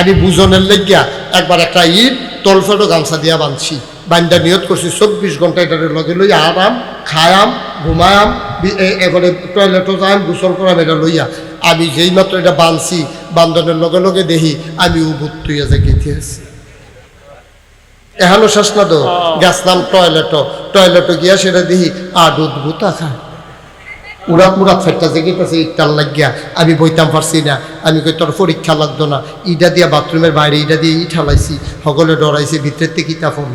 আমি বুঝনের লেগিয়া একবার একটা ইট তলফেটো গামছা দিয়া বাঁধছি, বান্ধা নিয়ত করছি 24 ঘন্টা এটার লগে লইয়া আরাম খায়াম ঘুমায়াম এবারে টয়লেটও যাইম গোসল করাম এটা লইয়া। আমি যেই মাত্র এটা বাঁধছি বান্ধনের লগে লগে দেখি আমি উবুত তুইয়া যে গেতে আছি। এহানো শেষ না তো, গেছলাম টয়লেটও গিয়া সেটা দেখি আডুত গুতা খায় উড়াত মুরাত ফেটটা জেগেছে ইটার লাগিয়া। আমি বইতাম পারছি না, আমি কই তোর পরীক্ষা লাগতো না, ইটা দিয়া বাথরুমের বাইরে ইটা দিয়ে ইট হালাইছি, সকলে ডরাইছে ভিতরের থেকে কিতা ফোন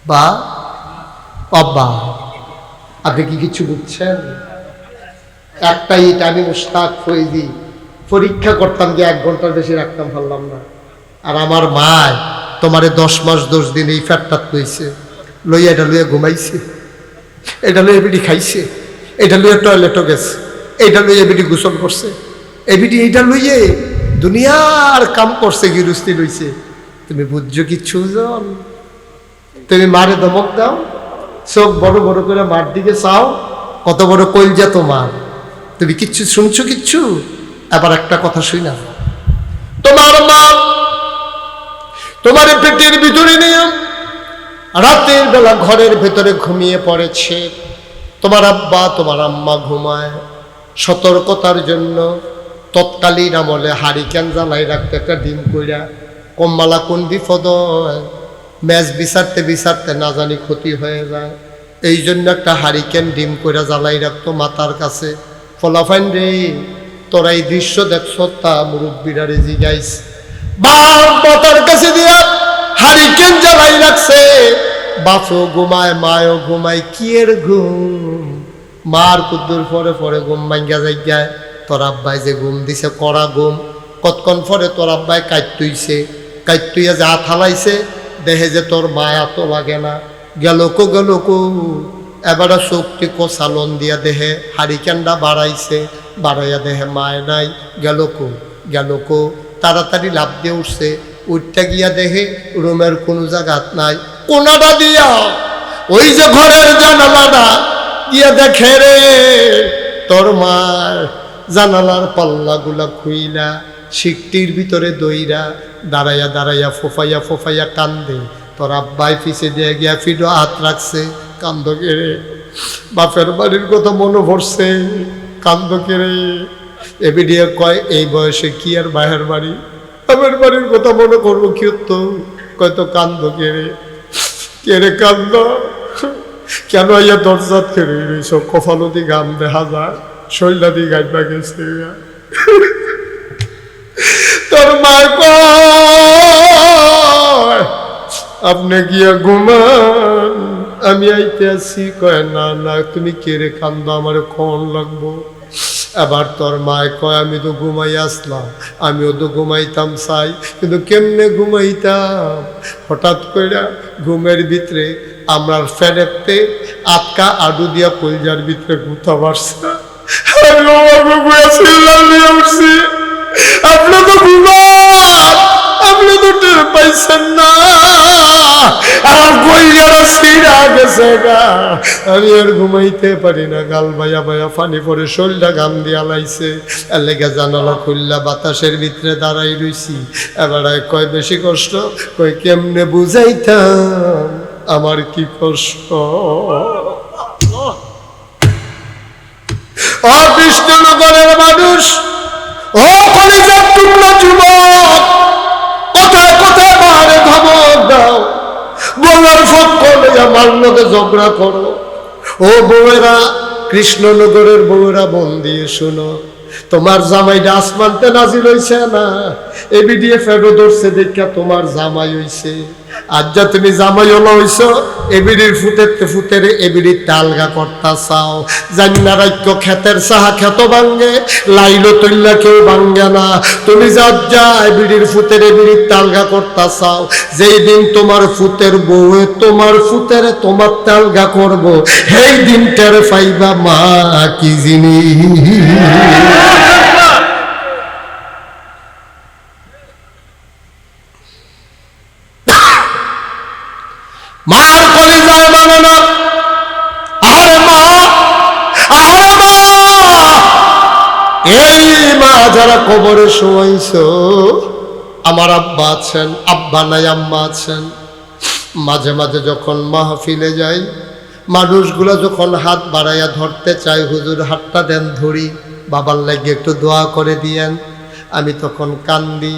বা বাবা। আপনি কি কিছু বুঝছেন? একটা ইট আমি মুশতাক ফৈজি পরীক্ষা করতাম যে 1 ঘন্টার বেশি রাখতাম পারলাম না। আর আমার মায় তোমারে 10 মাস 10 দিন এই ফ্যাটটাত লইছে, লইয়া এটা লইয়া ঘুমাইছে, এটা লইয়া বিডি খাইছে, এটা লইয়া টয়লেটও গেছে, এটা লইয়া বিডি গোসল করছে, এবিডি এইটা লইয়ে দুনিয়ার কাম করছে, গিরুস্তি লইছে। তুমি বুঝছো কিচ্ছু? তুমি মারে ধমক দাও, চোখ বড় বড় করে মার দিকে চাও, কত বড় কলজা তোমার, তুমি কিচ্ছু শুনছো কিচ্ছু? আবার একটা কথা শুই না, তোমার মা তোমার পেটের ভিতরে নিয়ে রাতের বেলা ঘরের ভেতরে ঘুমিয়ে পড়েছে, তোমার আব্বা তোমার আম্মা ঘুমায়। সতর্কতার জন্য তৎকালীন আমলে হারিকেন জ্বালাই রাখতে একটা ডিম কইরা, কম্মালা কোন বিপদ হয়, ম্যাচ বিচারতে বিচারতে না জানি ক্ষতি হয়ে যায়, এই জন্য একটা হারিকেন ডিম কইরা জ্বালাই রাখতো মাতার কাছে। ফলাফাইন রে তোরা এই দৃশ্য দেখছ, তা মুরব্বীরা রেজি গাইস বাপ মাতার কাছে দিয়া হারিকেন জ্বালাই রাখছে, বাপও ঘুমায় মায়ও ঘুমায়, কি এর ঘুম? মার কুদ্দুর পরে পরে ঘুম ভাঙ্গা যাইগায়, তোর আব্বাই যে ঘুম দিছে কড়া ঘুম, কতক্ষণ পরে তোর আব্বাই কাইতুইছে, কাইতুইয়া যে হাত হালাইছে, দেহে যে তোর মায়া তো লাগে না, গেল কো এবারে শক্তি কো সালন দিয়া দেহে হারিকেনটা বাড়াইছে, বাড়াইয়া দেহে মায় নাই, গেল কো তাড়াতাড়ি লাভ দিয়ে উঠছে, উঠতে গিয়া দেখে রুমের কোনো জায়গাত নাই, কোনাটা দিয়া ওই যে ঘরের জানালাটা গিয়া দেখে রে তোর মার জানালার পাল্লাগুলা খুইলা শিকটির ভিতরে দইরা দাঁড়াইয়া দাঁড়াইয়া ফোফাইয়া কান্দে। তোর আব্বাই পিছে দিয়ে গিয়া ফিডো হাত রাখছে, কান্দ কেড়ে বাপের বাড়ির কথা মনে পড়ছে, কান্দ কেড়ে এবিডিয়া কয় এই বয়সে কি আর বাহের বাড়ি, বাপের বাড়ির কথা মনে করবো কি হতো, কয়তো কান্দ কেড়ে কান্দ কেন আইয়া দরজাত কেড়ে সব কফালতি গাম দেখা যায়, শৈলাদি গাইবা গেছে। তোর মা কয় আপনি গিয়া ঘুমান, আমি আইতে আসি, কয় না না তুমি কেড়ে কান্দ, আমার ক্ষণ লাগবো। এবার তোর মায় কয় আমি তো ঘুমাই আসলাম, আমিও তো ঘুমাইতাম চাই, কিন্তু কেমনে ঘুমাইতাম, হঠাৎ করে ঘুমের ভিতরে আমার ফেরেতে আটকা আডু দিয়া কলজার ভিতরে গুথা বাড়ছে, আপনি তো ঘুমান, আপনি তো টের পাইছেন না, আমার কলজারা ছিঁড়া গেছে গা, আমি আর ঘুমাইতে পারি না, গাল ভাইয়া পানি পরে শরীরটা গাম দিয়া লাইছে, এলাকা জানালা খুললা বাতাসের ভিতরে দাঁড়াই রইছি। এবার কয় বেশি কষ্ট, কই কেমনে বুঝাইতাম আমার কি কষ্ট। ও কৃষ্ণনগরের মানুষ, ও কলিজার টুকরা যুবক, কোথায় কোথায় মারে ধমক দাও, বউয়ের ফোক করলে আমার লোকে ঝগড়া করো। ও বউয়েরা, কৃষ্ণনগরের বউয়েরা মন দিয়ে শুনো, তোমার জামাইটা আসমানতে নাজিল হইছে না, এবিডিএ ফেডো ধরছে দেখা তোমার জামাই হইছে। আজ যা তুমি জামাই হলো হইছ, এবিডির ফুতেরে এবিডির তালগা করতা চাও, জান্না রাজ্য ক্ষেতের সাহা ক্ষেত ভাঙ্গে, লাইলো তৈল্লা কেউ ভাঙ্গে না। তুমি যা এবিডির ফুতের এবিডির তালগা করতা চাও, যেই দিন তোমার ফুতের বউয়ে তোমার ফুতেরে তোমার তালগা করব, সেই দিন টের পাইবা মা কি জিনিস। মার কলিজায় মানে না, আরে মা, আরে মা, এ এই মা যারা কবরে শোয়াইছো, আমার আব্বা আছেন, আব্বা নাই আম্মা আছেন। মাঝে মাঝে যখন মাহফিলে যাই, মানুষগুলা যখন হাত বাড়াইয়া ধরতে চায়, হুজুর হাতটা দেন ধরি, বাবার লাগে একটু দোয়া করে দিয়েন, আমি তখন কান্দি।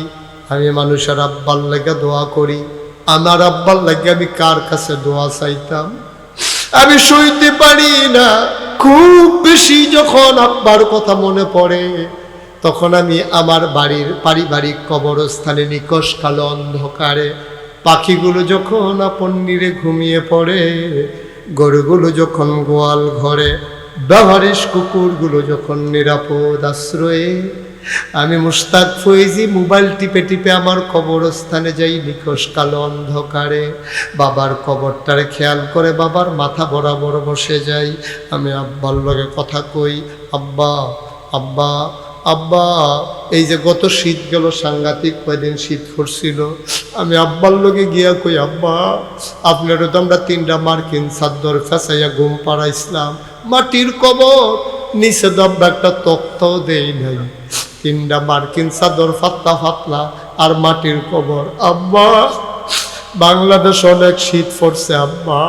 আমি মানুষের আব্বার লাগে দোয়া করি, আমার আব্বার লাগে আমি কার কাছে দোয়া চাইতাম? আমি সইতে পারি না। খুব বেশি যখন আব্বার কথা মনে পড়ে, তখন আমি আমার বাড়ির পারিবারিক কবরস্থানে নিকশ কালো অন্ধকারে, পাখিগুলো যখন আপন নীড়ে ঘুমিয়ে পড়ে, গরুগুলো যখন গোয়াল ঘরে, ব্যবহারিস কুকুরগুলো যখন নিরাপদ আশ্রয়ে, আমি মুশতাক ফয়েজি মোবাইল টিপে টিপে আমার কবরস্থানে যাই নিকশ কালো অন্ধকারে, বাবার কবরটারে খেয়াল করে বাবার মাথা বরাবর বসে যাই। আমি আব্বার লগে কথা কই, আব্বা আব্বা আব্বা। এই যে গত শীত গেল, সাংঘাতিক কয়দিন শীত পড়ছিল, আমি আব্বার লগে গিয়া কই, আব্বা আপনারও তো আমরা 3টা মার্কিন চাদর ফেঁচাইয়া ঘুম পাড়াইছিলাম, মাটির কবর, নিচে দব্বা একটা তক্তাও দেই নাই, 3টা মার্কিন চাদর ফাতলা ফাতলা আর মাটির কবর। আব্বা বাংলাদেশ অনেক শীত পড়ছে, আব্বা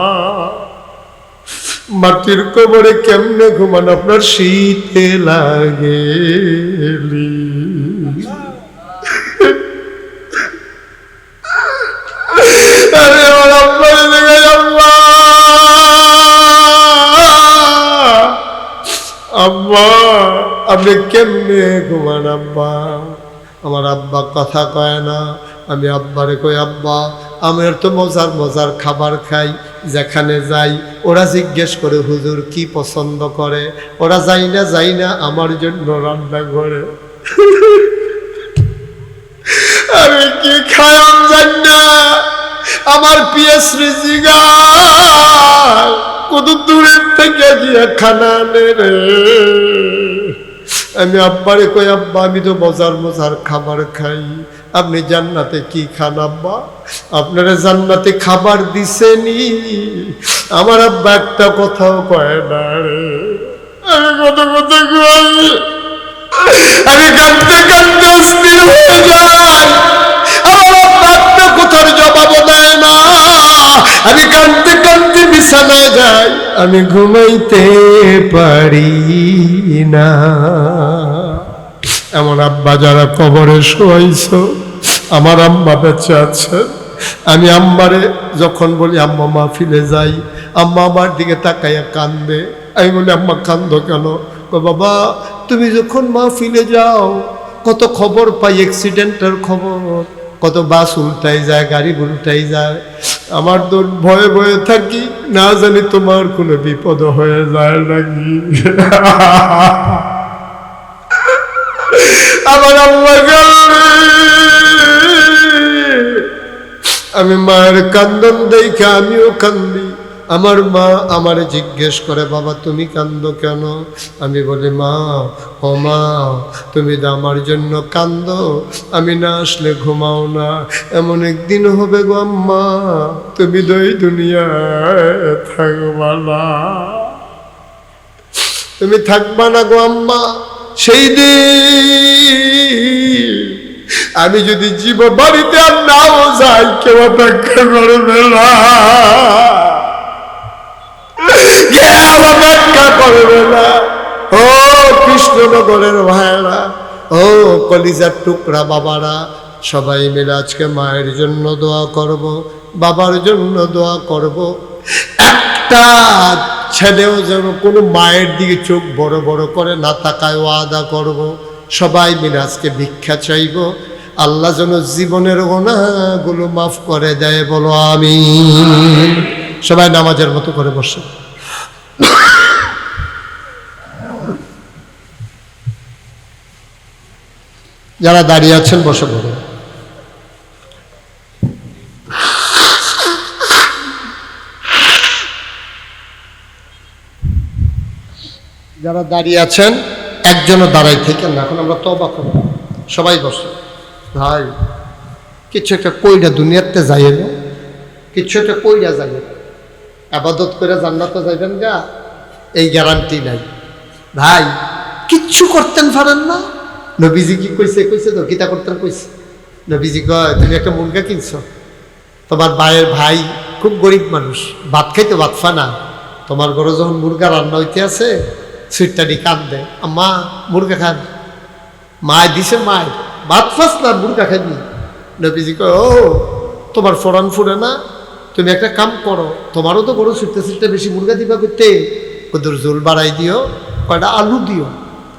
মাটির কবরে কেমনে ঘুমান, আপনার শীতে লাগে? আরে আমার আব্বার দেখে, আব্বা আব্বা আপনি কেমনে ঘুমান আব্বা? আমার আব্বা কথা কয় না। আমি আব্বারে কই, আব্বা আমার তো মজার মজার খাবার খাই, যেখানে যাই ওরা জিজ্ঞেস করে হুজুর কি পছন্দ করে, ওরা যাই না আমার জন্য রান্না করে। আমি কি খাই জানি না, আমার পিএসরি জিগায় কত দূরের থেকে গিয়ে খানা আনে রে। আমি আব্বারে কই, আব্বা আমি তো মজার মজার খাবার খাই, আপনি জান্নাতে কি খান আব্বা? আপনারা জান্নাতে খাবার দিছেনি? আমার আব্বা একটা কথাও কয় না রে। আমি কত কথা কই, আমি কাঁদতে কাঁদতে অস্থির হয়ে যাই। আমার আব্বা একটা কথার জবাবও দেয় না। আমি কাঁদতে কাঁদতে বিছানায় যাই, আমি ঘুমাইতে পারি না। এমন আব্বা যারা কবরে শোয়াইছো, আমার আম্মা বেঁচে আছে। আমি আম্মারে যখন বলি আম্মা মাহফিলে যাই, আম্মা আমার দিকে তাকাইয়া কান্দে। আমি বলি আম্মা কান্দো কেন? বাবা তুমি যখন মাহফিলে যাও কত খবর পাই, অ্যাক্সিডেন্টের খবর, কত বাস উল্টাই যায়, গাড়ি উল্টাই যায়। আমার তো ভয়ে ভয়ে থাকি, না জানি তোমার কোনো বিপদ হয়ে যায় নাকি। আমার আম্মা কান্দে। আমি মায়ের কান্দন দেখে আমিও কান্দি। আমার মা আমারে জিজ্ঞেস করে, বাবা তুমি কান্দো কেন? আমি বলি, মা ও মা তুমি তো আমার জন্য কান্দো, আমি না আসলে ঘুমাও না, এমন একদিন হবে গো আম্মা তুমি তো এই দুনিয়ায় থাকবা না, তুমি থাকবা না গো আম্মা। সেই দিন আমি যদি জীবন বাড়িতে আর নাও যাই, কেউ অপেক্ষা করবে না, অপেক্ষা করবে না। ও কৃষ্ণনগরের ভাইরা, ও কলিজার টুকরা বাবারা, সবাই মিলে আজকে মায়ের জন্য দোয়া করব, বাবার জন্য দোয়া করব। একটা ছেলেও যেন কোনো মায়ের দিকে চোখ বড় বড় করে না তাকায়, ওয়াদা করব। সবাই মিলে আজকে ভিক্ষা চাইব, আল্লাহ যেন জীবনের গুনাহগুলো মাফ করে দেয়, বলো আমিন। সবাই নামাজের মতো করে বসে। যারা দাঁড়িয়ে আছেন বসে পড়ুন। যারা দাঁড়িয়ে আছেন একজনও দাঁড়াই থেকে না, এখন আমরা তওবা করব। সবাই বসে। ভাই কিছু একটা কইরা দুনিয়াতে যাইয়ে না, কিছু একটা কইরা যাইয়ে, আবাদত করে জান্নাতে যাইবেন গা এই গ্যারান্টি নাই। ভাই কিচ্ছু করতেন পারেন না, নবীজি কি কইছে কইছে তো গীতা করতেন কইছে নবীজি কয় তুমি একটা মুরগা কিনছো, তোমার ভাইয়ের ভাই খুব গরিব মানুষ, ভাত খাইতে ভাত ফা না, তোমার ঘরে যখন মুরগা রান্না হইতে আছে সুইটটারি কান্দে, আম্মা মুরগা খান, মায় দিছে মায় ভাত ফাস না মুরগা খাইনি। নবীজি কয় ও তোমার ফোরান ফুরে না, তুমি একটা কাম করো, তোমারও তো বড় ছুটতে বেশি মুরগা দিবা করতে, ওদের ঝোল বাড়াই দিও, কয়টা আলু দিও,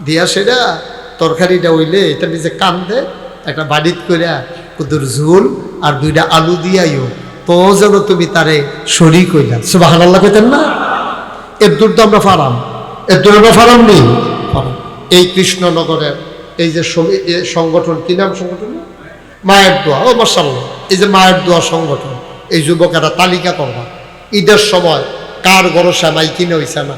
দিয়া সেটা তরকারিটা হইলে এটা নিজে কান্দে একটা বাড়িত করে ওদের ঝোল আর 2টা আলু দিয়াইও, তো যেন তুমি তারে শরীক হইলা। সুবহানাল্লাহ কইতেন না? এর দূর তো আমরা ফারাম, এর দূর আমরা ফারাম নেই। এই কৃষ্ণনগরের এই যে সংগঠন, কি নাম সংগঠন? মায়ের দোয়া। ও মাশাআল্লাহ, এই যে মায়ের দোয়া সংগঠন, এই যুবকেরা তালিকা করবা ঈদের সময় কার গরো সেমাই কিনে হইছে না,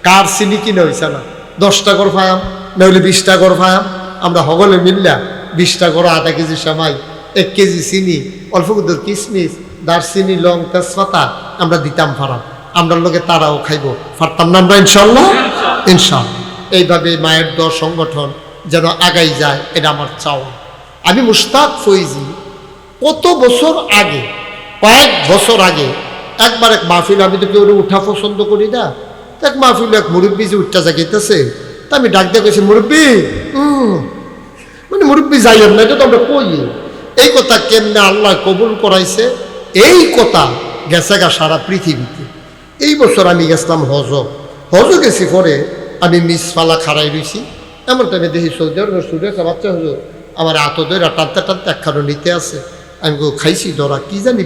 কার চিনি কিনে হইছে না, 10টা গড় ফায়াম নইলে 20টা গড় ফায়াম, আমরা হগলে মিললা 20টা গড়, আধা কেজি সেমাই, 1 কেজি চিনি, অল্প কুদর কিশমিশ, দারচিনি, লং, তেজপাতা আমরা দিতাম ফারাম, আমরা লোকে তারাও খাইব, পারতাম না আমরা ইনশাল্লাহ? ইনশাল্লাহ। এইভাবে মায়ের দোয়া সংগঠন যেন আগাই যায়, এটা আমার চাওয়া। আমি মুশতাক ফৈজি কত বছর আগে, কয়েক বছর আগে একবার এক মাহফিল, আমি তো কেউ উঠা পছন্দ করি না, এক মাহফিল এক মুরব্বী যে উঠটা জাগাইতেছে, তা আমি ডাক দিয়ে কইছি মুরব্বী, মানে মুরব্বী যাইয়েন না, এটা তো আমরা কই, এই কথা কেমনে আল্লাহ কবুল করাইছে, এই কথা গেছে গা সারা পৃথিবীতে। এই বছর আমি গেছিলাম হজ গেছি, পরে আমি মিসফালা খাড়াই রয়েছি, এমন টাইমে দেখি সৌদি আরব সুরে বাচ্চা হুজুর আমার আত ধরে টানতে টানতে একখানো নিতে আছে, আমি খাইছি ধরা কি জানি